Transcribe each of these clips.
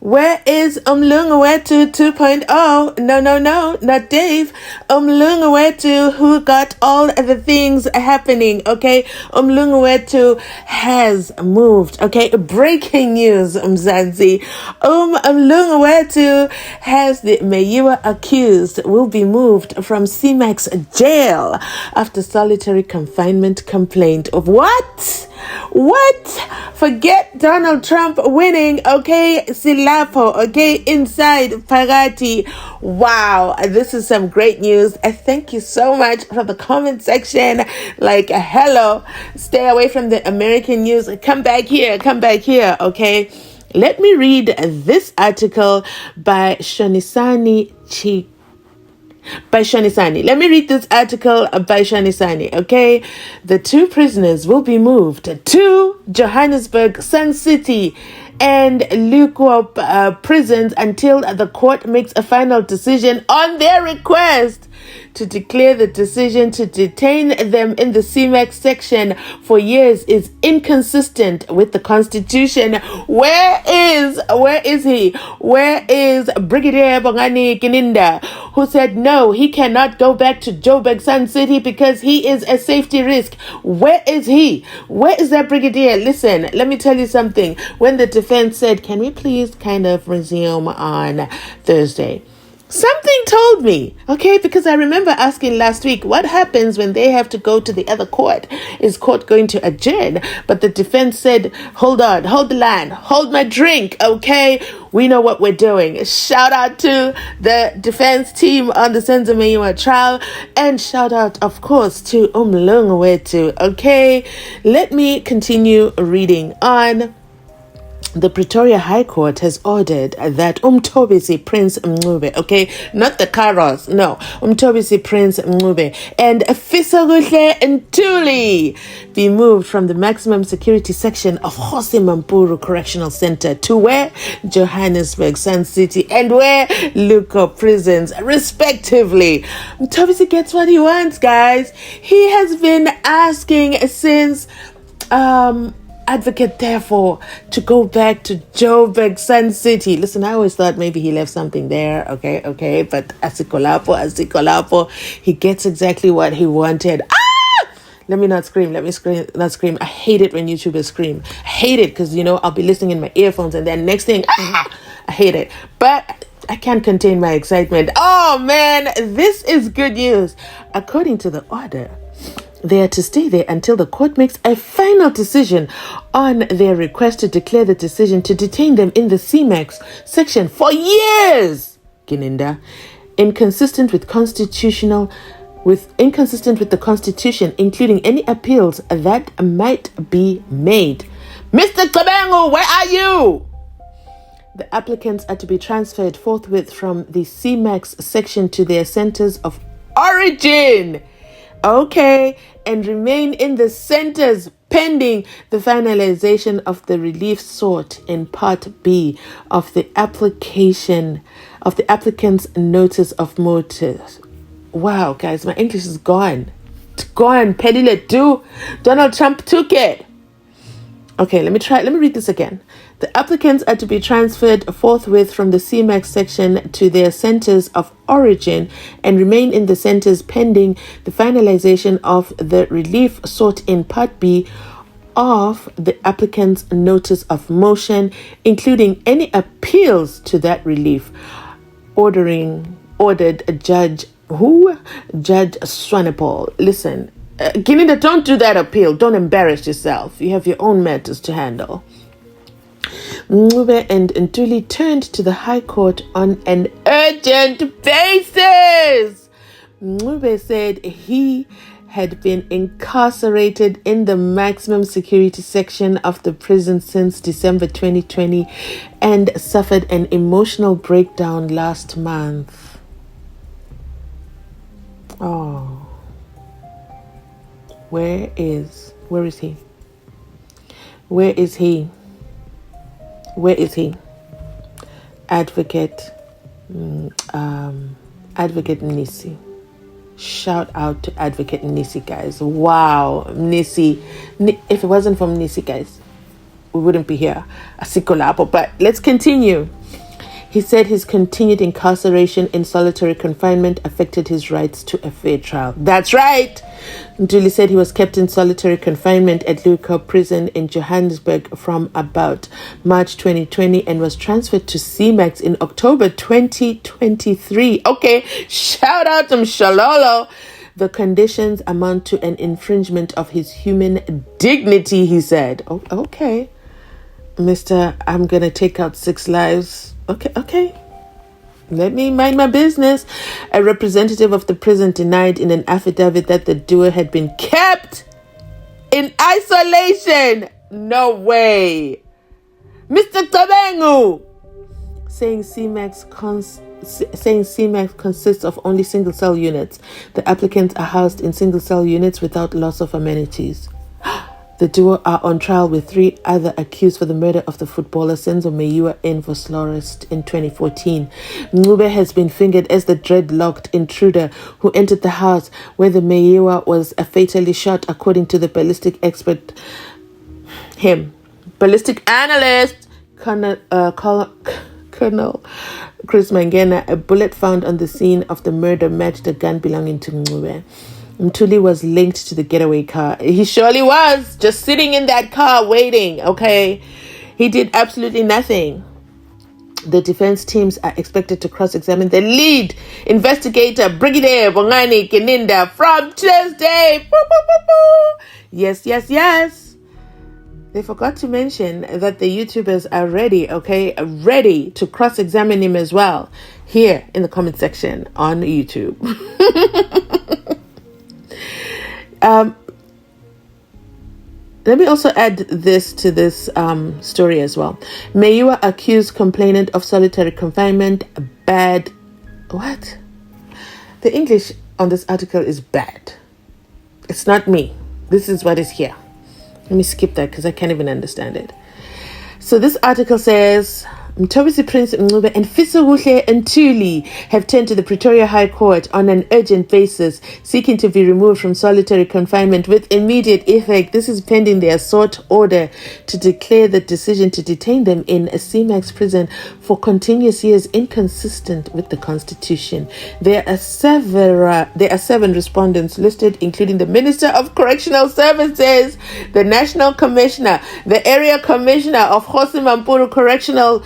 Where is LONGWE 2.0? No, not Dave. LONGWE 2, who got all the things happening, okay? LONGWE 2 has moved, okay? Breaking news, Mzansi. LONGWE 2 has the Meyiwa accused will be moved from CMAX jail after solitary confinement complaint of what? Forget Donald Trump winning, okay? Silapho, okay? Inside Pagati. Wow, this is some great news. I thank you so much for the comment section. Like, hello, stay away from the American news. Come back here, okay? Let me read this article by Shonisani Chi. Let me read this article by Shonisani, okay? The two prisoners will be moved to Johannesburg, Sun City, and LEEUWKOP prisons until the court makes a final decision on their request to declare the decision to detain them in the CMAX section for years is inconsistent with the Constitution. Where is he? Where is Brigadier Bongani Gininda, who said no, he cannot go back to Joburg, Sun City because he is a safety risk? Where is he? Where is that Brigadier? Listen, let me tell you something. When the defense said, can we please kind of resume on Thursday? Something told me, okay, because I remember asking last week, what happens when they have to go to the other court? Is court going to adjourn? But the defense said, hold on, hold the line, hold my drink, okay? We know what we're doing. Shout out to the defense team on the SENZO MEYIWA trial, and shout out, of course, to LONGWE too, okay? Let me continue reading on. The Pretoria High Court has ordered that Umthobisi Prince Mncube, okay, not the Karos, no, Umthobisi Prince Mncube and Fisokuhle Ntuli be moved from the maximum security section of Jose Mampuru Correctional Center to where? Johannesburg, Sun City, and where? LEEUWKOP prisons, respectively. Umthobisi gets what he wants, guys. He has been asking since advocate therefore to go back to Joburg, Sun City. Listen, I always thought maybe he left something there, okay, but asikolapo, he gets exactly what he wanted. Let me not scream. I hate it when YouTubers scream. I hate it because, I'll be listening in my earphones and then next thing, I hate it. But I can't contain my excitement. Oh man, this is good news. According to the order, they are to stay there until the court makes a final decision on their request to declare the decision to detain them in the CMAX section for years. Gininda, inconsistent with the Constitution, including any appeals that might be made. Mr. Kabango, where are you? The applicants are to be transferred forthwith from the CMAX section to their centers of origin. Okay, and remain in the centers pending the finalization of the relief sought in Part B of the applicant's notice of motive. Wow, guys, my English is gone. It's gone. Pedile do. Donald Trump took it. Okay, let me read this again. The applicants are to be transferred forthwith from the CMAX section to their centers of origin and remain in the centers pending the finalization of the relief sought in Part B of the applicant's notice of motion, including any appeals to that relief. Ordered Judge Swanepoel. Listen, Gininda, don't do that appeal. Don't embarrass yourself. You have your own matters to handle. Mncube and Ntuli turned to the High Court on an urgent basis. Mncube said he had been incarcerated in the maximum security section of the prison since December 2020 and suffered an emotional breakdown last month. Oh. Where is he? Where is he? Advocate Nisi. Shout out to Advocate Nisi, guys. Wow, Nisi. If it wasn't for Nisi, guys, we wouldn't be here. Asikolapo. But let's continue. He said his continued incarceration in solitary confinement affected his rights to a fair trial. That's right. Ntuli said he was kept in solitary confinement at LEEUWKOP prison in Johannesburg from about March 2020 and was transferred to CMAX in October 2023. Okay, shout out to Mshalolo. The conditions amount to an infringement of his human dignity, he said. Oh, okay. Mister, I'm going to take out 6 lives. Okay. Let me mind my business. A representative of the prison denied in an affidavit that the duo had been kept in isolation. No way. Mr. Tabengu saying CMAX consists of only single cell units. The applicants are housed in single cell units without loss of amenities. The duo are on trial with 3 other accused for the murder of the footballer SENZO MEYIWA Traial in 2014. NGCube has been fingered as the dreadlocked intruder who entered the house where the MEYIWA was fatally shot, according to the ballistic analyst, Colonel Chris Mangena. A bullet found on the scene of the murder matched a gun belonging to NGCube. Mtuli was linked to the getaway car. He surely was, just sitting in that car waiting, okay? He did absolutely nothing. The defense teams are expected to cross-examine the lead investigator, Brigadier Bongani Gininda, from Tuesday. Yes. They forgot to mention that the YouTubers are ready to cross-examine him as well, here in the comment section on YouTube. Let me also add this to this story as well. MEYIWA accused complainant of solitary confinement. Bad. What? The English on this article is bad. It's not me. This is what is here. Let me skip that because I can't even understand it. So this article says, Mthobisi Prince NGCube and Fisukuhle Ntuli have turned to the Pretoria High Court on an urgent basis, seeking to be removed from solitary confinement with immediate effect. This is pending their sought order to declare the decision to detain them in a CMAX prison for continuous years inconsistent with the Constitution. There are 7 respondents listed, including the Minister of Correctional Services, the National Commissioner, the Area Commissioner of Kgosi Mampuru Correctional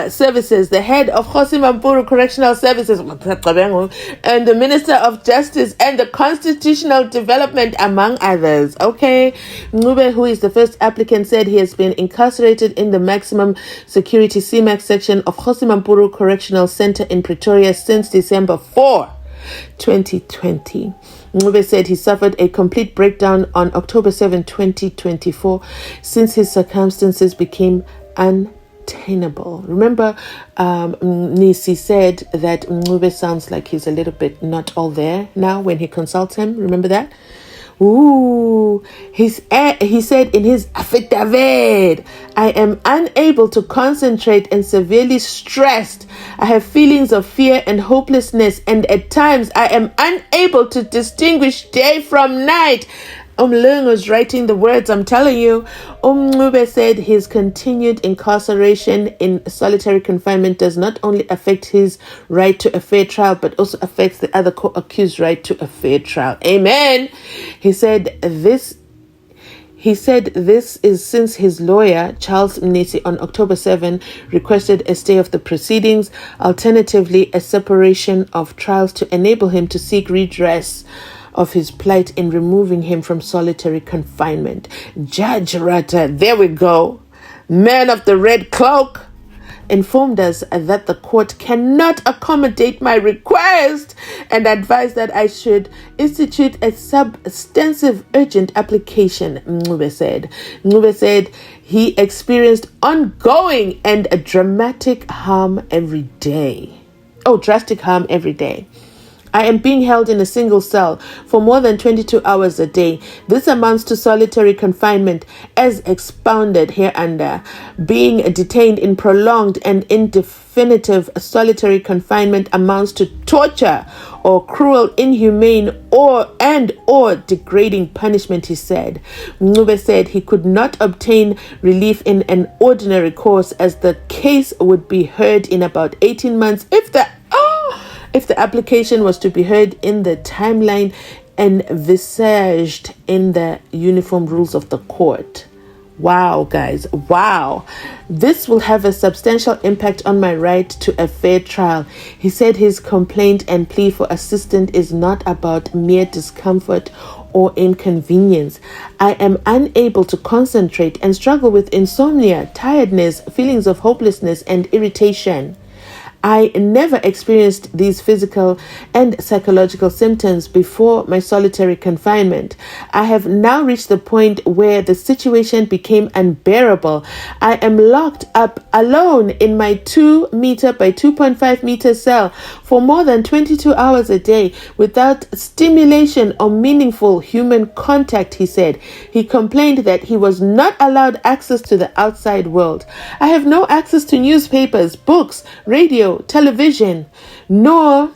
Services, the head of Kgosi Mampuru Correctional Services, and the Minister of Justice and the Constitutional Development, among others. Okay, NGCube, who is the first applicant, said he has been incarcerated in the maximum security CMAX section of Kgosi Mampuru Correctional Center in Pretoria since December 4, 2020. NGCube said he suffered a complete breakdown on October 7, 2024, since his circumstances became untenable. Remember, Nisi said that NGCube sounds like he's a little bit not all there now when he consults him. Remember that? He said in his affidavit, I am unable to concentrate and severely stressed. I have feelings of fear and hopelessness, and at times I am unable to distinguish day from night. Leung was writing the words, I'm telling you. NGCube said his continued incarceration in solitary confinement does not only affect his right to a fair trial, but also affects the other co-accused right to a fair trial. Amen. He said this is since his lawyer, Charles Mnisi, on October 7, requested a stay of the proceedings, alternatively a separation of trials to enable him to seek redress of his plight in removing him from solitary confinement. Judge Rata, there we go, man of the red cloak, informed us that the court cannot accommodate my request and advised that I should institute a substantive urgent application, NGCube said. NGCube said he experienced ongoing and a drastic harm every day. I am being held in a single cell for more than 22 hours a day. This amounts to solitary confinement as expounded hereunder. Being detained in prolonged and indefinitive solitary confinement amounts to torture or cruel, inhumane, or degrading punishment, he said. Ncube said he could not obtain relief in an ordinary course as the case would be heard in about 18 months if the application was to be heard in the timeline envisaged in the uniform rules of the court. Wow, guys, wow. This will have a substantial impact on my right to a fair trial. He said his complaint and plea for assistance is not about mere discomfort or inconvenience. I am unable to concentrate and struggle with insomnia, tiredness, feelings of hopelessness, and irritation. I never experienced these physical and psychological symptoms before my solitary confinement. I have now reached the point where the situation became unbearable. I am locked up alone in my 2 meter by 2.5 meter cell for more than 22 hours a day without stimulation or meaningful human contact, he said. He complained that he was not allowed access to the outside world. I have no access to newspapers, books, radio, television, nor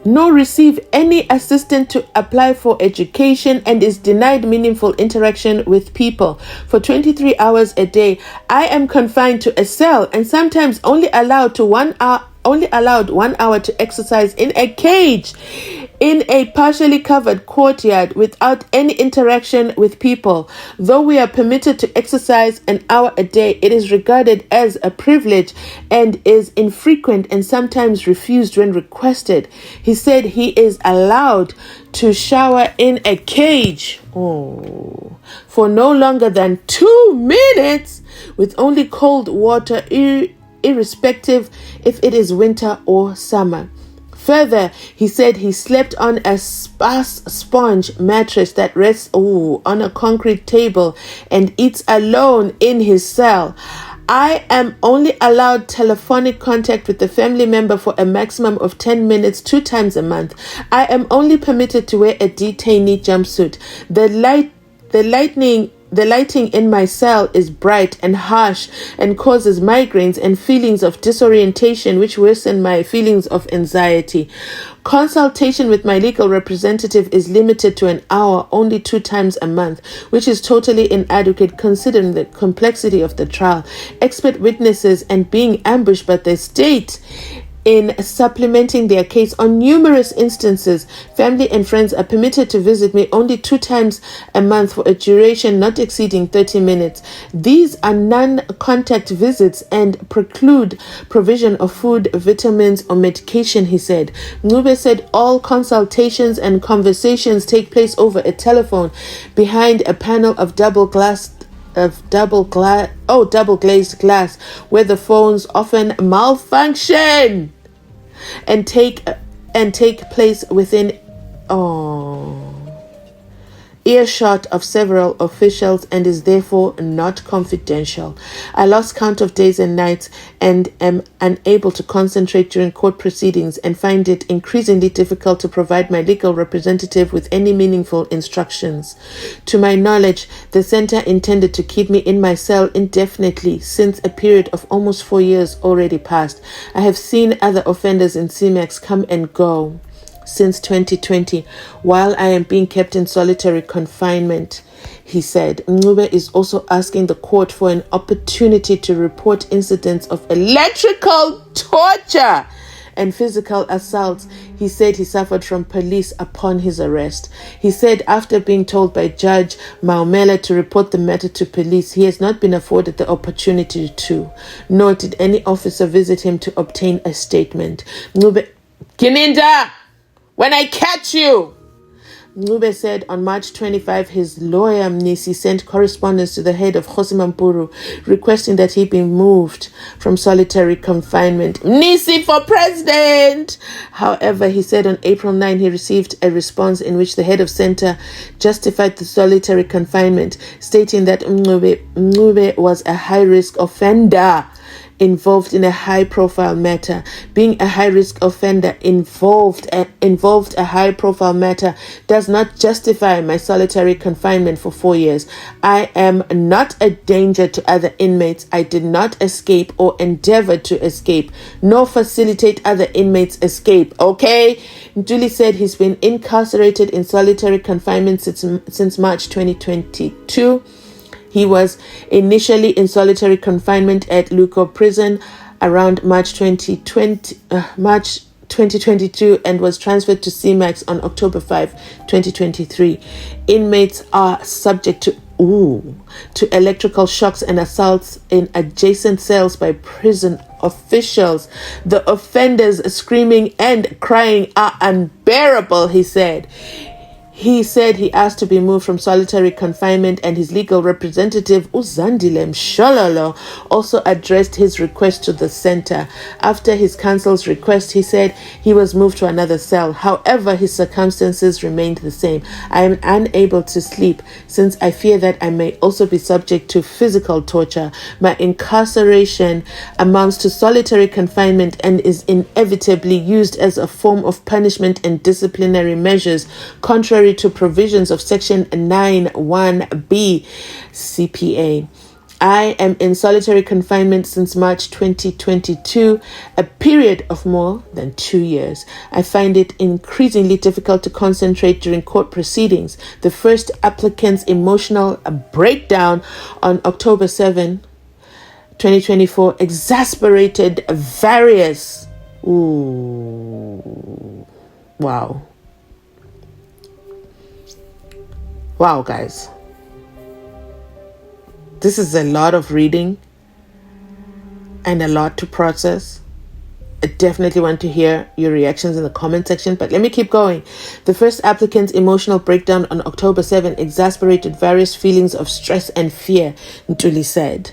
receive any assistance to apply for education, and is denied meaningful interaction with people. For 23 hours a day, I am confined to a cell and sometimes only allowed 1 hour to exercise in a cage in a partially covered courtyard without any interaction with people. Though we are permitted to exercise an hour a day, it is regarded as a privilege and is infrequent and sometimes refused when requested. He said he is allowed to shower in a cage for no longer than 2 minutes with only cold water, irrespective if it is winter or summer. Further, he said he slept on a sparse sponge mattress that rests on a concrete table and eats alone in his cell. I am only allowed telephonic contact with a family member for a maximum of 10 minutes 2 times a month. I am only permitted to wear a detainee jumpsuit. The lighting in my cell is bright and harsh and causes migraines and feelings of disorientation, which worsen my feelings of anxiety. Consultation with my legal representative is limited to an hour only 2 times a month, which is totally inadequate considering the complexity of the trial, expert witnesses, and being ambushed by the state in supplementing their case. On numerous instances, family and friends are permitted to visit me only 2 times a month for a duration not exceeding 30 minutes. These are non-contact visits and preclude provision of food, vitamins, or medication, he said. Ncube said all consultations and conversations take place over a telephone behind a panel of double glazed glass, where the phones often malfunction and take place within earshot of several officials and is therefore not confidential. I lost count of days and nights and am unable to concentrate during court proceedings and find it increasingly difficult to provide my legal representative with any meaningful instructions. To my knowledge, the center intended to keep me in my cell indefinitely since a period of almost 4 years already passed. I have seen other offenders in CMAX come and go since 2020, while I am being kept in solitary confinement, he said. Ncube is also asking the court for an opportunity to report incidents of electrical torture and physical assaults he said he suffered from police upon his arrest. He said after being told by Judge Maumela to report the matter to police, he has not been afforded the opportunity to, nor did any officer visit him to obtain a statement. Gininda! When I catch you! Ncube said on March 25 his lawyer Mnisi sent correspondence to the head of Khosimampuru requesting that he be moved from solitary confinement. Mnisi for president! However, he said on April 9 he received a response in which the head of center justified the solitary confinement, stating that Ncube was a high-risk offender involved in a high-profile matter. Being a high-risk offender involved a high-profile matter does not justify my solitary confinement for 4 years. I am not a danger to other inmates. I did not escape or endeavor to escape, nor facilitate other inmates' escape. Okay? Ntuli said he's been incarcerated in solitary confinement since March 2022. He was initially in solitary confinement at LEEUWKOP prison around March 2022 and was transferred to CMAX on October 5, 2023. Inmates are subject to electrical shocks and assaults in adjacent cells by prison officials. The offenders screaming and crying are unbearable, he said. He said he asked to be moved from solitary confinement, and his legal representative, Uzandile Mshololo, also addressed his request to the center. After his counsel's request, he said he was moved to another cell. However, his circumstances remained the same. I am unable to sleep since I fear that I may also be subject to physical torture. My incarceration amounts to solitary confinement and is inevitably used as a form of punishment and disciplinary measures, contrary to provisions of Section 9(1)(b) CPA. I am in solitary confinement since March 2022, a period of more than 2 years. I find it increasingly difficult to concentrate during court proceedings. The first applicant's emotional breakdown on October 7, 2024 exasperated various... Wow, guys. This is a lot of reading and a lot to process. I definitely want to hear your reactions in the comment section, but let me keep going. The first applicant's emotional breakdown on October 7 exasperated various feelings of stress and fear, Ntuli said.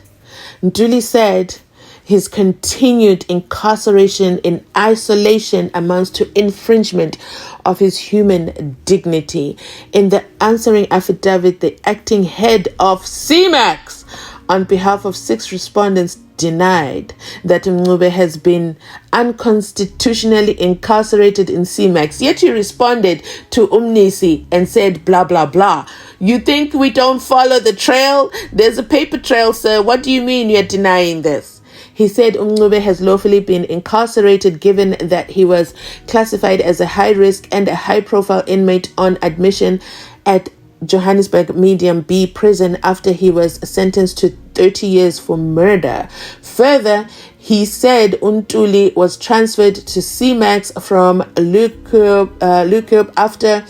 Ntuli said his continued incarceration in isolation amounts to infringement of his human dignity. In the answering affidavit, the acting head of CMAX, on behalf of 6 respondents, denied that Ngube has been unconstitutionally incarcerated in CMAX. Yet he responded to Umnisi and said, blah, blah, blah. You think we don't follow the trail? There's a paper trail, sir. What do you mean you're denying this? He said Ngube has lawfully been incarcerated given that he was classified as a high-risk and a high-profile inmate on admission at Johannesburg Medium B prison after he was sentenced to 30 years for murder. Further, he said Untuli was transferred to CMAX from LEEUWKOP after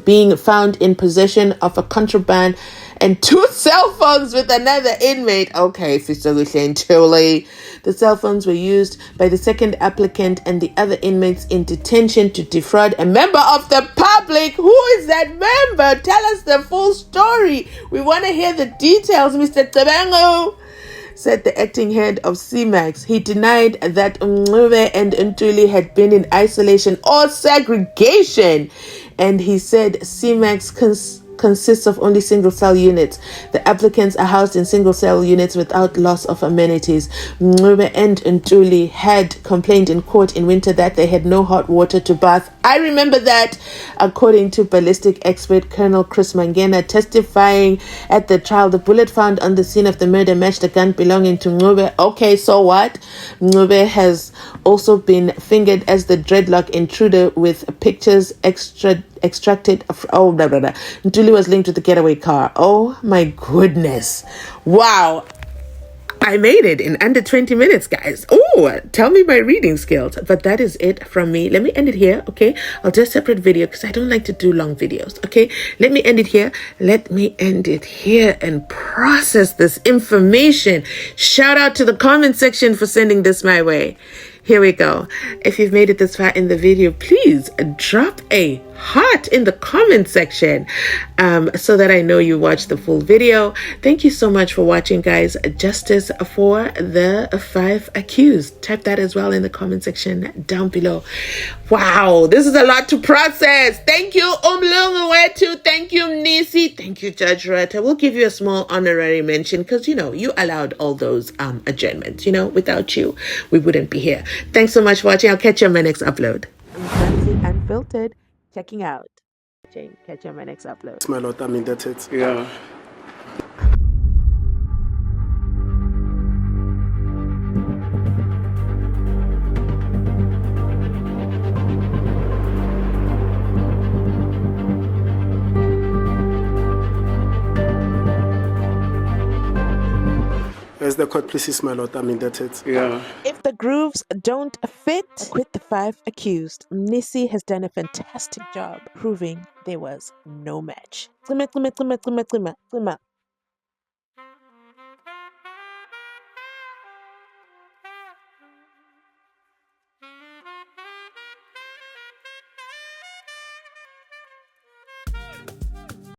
being found in possession of a contraband and 2 cell phones with another inmate. Okay, Ntuli. The cell phones were used by the second applicant and the other inmates in detention to defraud a member of the public. Who is that member? Tell us the full story. We want to hear the details, Mr. Tabango, said the acting head of CMAX. He denied that Ngube and Ntuli had been in isolation or segregation, and he said CMAX consists of only single-cell units. The applicants are housed in single-cell units without loss of amenities. Ngube and Ntuli had complained in court in winter that they had no hot water to bath. I remember that, according to ballistic expert Colonel Chris Mangena testifying at the trial. The bullet found on the scene of the murder matched a gun belonging to Ngube. Okay, so what? Ngube has also been fingered as the dreadlock intruder with pictures extracted. Ntuli was linked to the getaway car. Oh my goodness. Wow. I made it in under 20 minutes, guys. Oh, tell me my reading skills. But that is it from me. Let me end it here, okay? I'll do a separate video because I don't like to do long videos, okay? Let me end it here. Let me end it here and process this information. Shout out to the comment section for sending this my way. Here we go. If you've made it this far in the video, please drop a heart in the comment section so that I know you watched the full video. Thank you so much for watching, guys. Justice for the 5 accused. Type that as well in the comment section down below. Wow, this is a lot to process. Thank you, LONGWE. Thank you, Nisi. Thank you, Judge Rata. We'll give you a small honorary mention because, you know, you allowed all those adjournments. You know, without you, we wouldn't be here. Thanks so much for watching. I'll catch you on my next upload. Mzansi Unfiltered, checking out. Catch you on my next upload. It's my lot, I'm indebted. Yeah. As the court pleases, my lord, I'm indebted. Yeah. If the grooves don't fit, quit the 5 accused. Nisi has done a fantastic job proving there was no match.